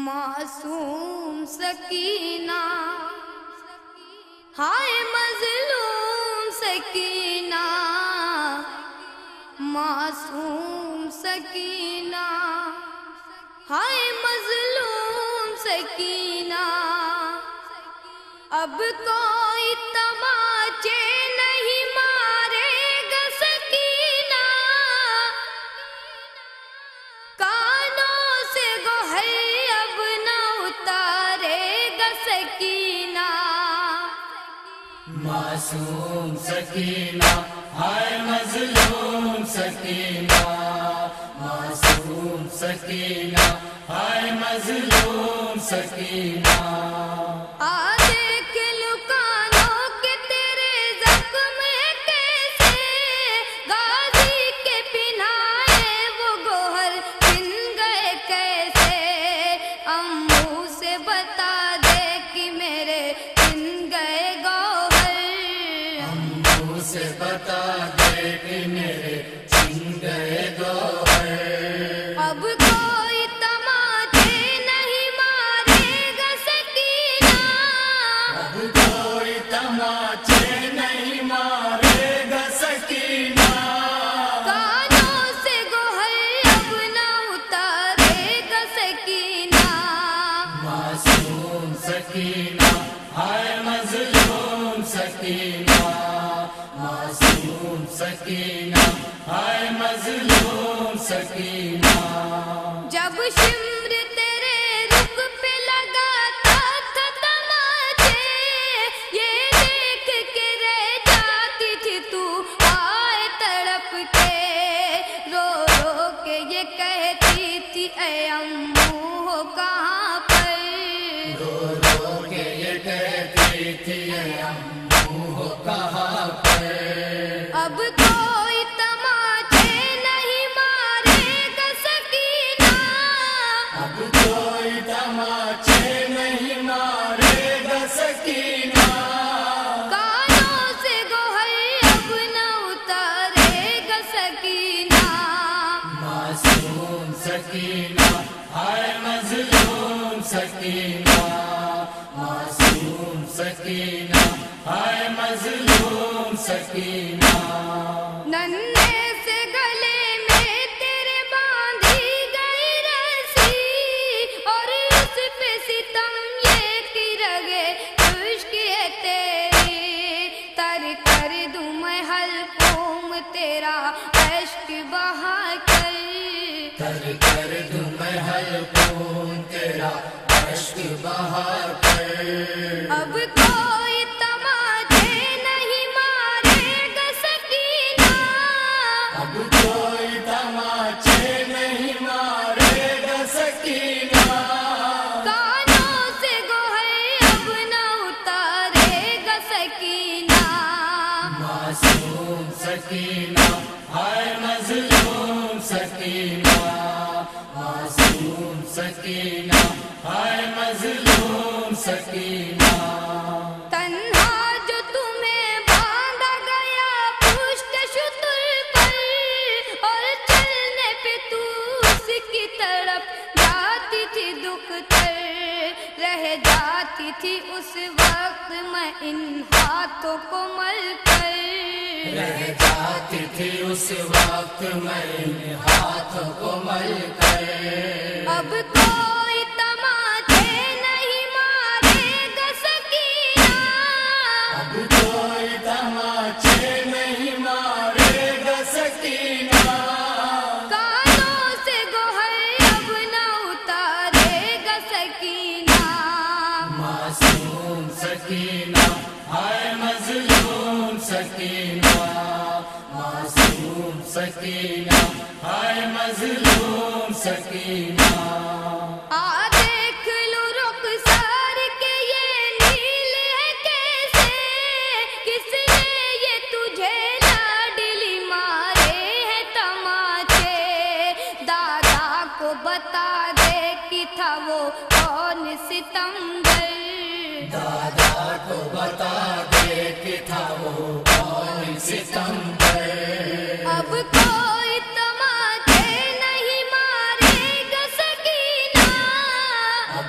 معصوم سکینہ ہائے مظلوم سکینہ، معصوم سکینہ ہائے مظلوم سکینہ، اب کوئی تماچے نہیں مارے گا سکینہ، کانوں سے گوہر اب نہ اتارے گا سکینہ۔ معصوم سکینہ ہائے مظلوم سکینہ، معصوم سکینہ ہائے مظلوم سکینہ، سے بتا دے کہ میرے چھن گئے گوہر، اب کوئی تماچے نہیں مارے گا سکینہ، اب کوئی تماچے نہیں مارے گا سکینہ، کانوں سے گوہر اب نہ اتارے گا سکینہ۔ معصوم سکینہ ہائے مظلوم سکینہ، معصوم سکینہ ہائے مظلوم سکینہ، جب شمر تیرے رخ پہ لگاتا تھا تماچے، یہ دیکھ کے رہ جاتی تھی تو آئے تڑپ کے، رو رو کے یہ کہتی تھی اے امّو ہو کہاں پر، رو رو کے یہ کہتی تھی اے امّو ہو کہاں پر، اب کوئی تماچے نہیں مارے گا سکینہ، اب کوئی تماچے نہیں مارے گا سکینہ، کانوں سے گوہر اب نہ اتارے گا سکینہ۔ معصوم سکینہ ہائے مظلوم سکینہ، معصوم سکینہ ہائے مظلوم سکینہ، ننھے سے گلے میں تیرے باندھی گئی رسی، اور اس پہ ستم یہ کی رگے خشک ہے تیری، تر کر دوں میں حلقوم تیرا اشک بہا کر، تر کر دوں میں حلقوم تیرا اشک بہا کر، اب کوئی تماچے نہیں مارے گا سکینہ، اب کوئی تماچے نہیں مارے گا سکینہ، کانوں سے گوہر اب نہ اتارے گا سکینہ۔ معصوم سکینہ ہائے مظلوم سکینہ، معصوم سکینہ ہائے مظلوم سکینہ، تنہا جو تمہیں باندھا گیا پشت شتر پر، اور چلنے پہ تو اس کی طرف جاتی تھی دکھ تر، رہ جاتی تھی اس وقت میں ان ہاتھوں کو مل کر، رہ جاتی تھی اس وقت میں ان ہاتھوں کو مل کر، اب کوئی تماچے نہیں مارے گا سکینہ، اب کوئی تماچے نہیں مارے گا سکینہ، کانوں سے گوہر اب نہ اتارے گا سکینہ۔ معصوم سکینہ ہائے مظلوم سکینہ، معصوم سکینہ ہائے مظلوم سکینہ، دیکھ لو رخسار کے یہ نیل ہے کیسے، کس نے یہ تجھے لاڈلی مارے ہیں تماچے، دادا کو بتا دے کہ تھا وہ کون ستمگر، دادا کو بتا دے کہ تھا وہ کون ستمگر، اب کوئی تماچے نہیں مارے گا سکینہ، اب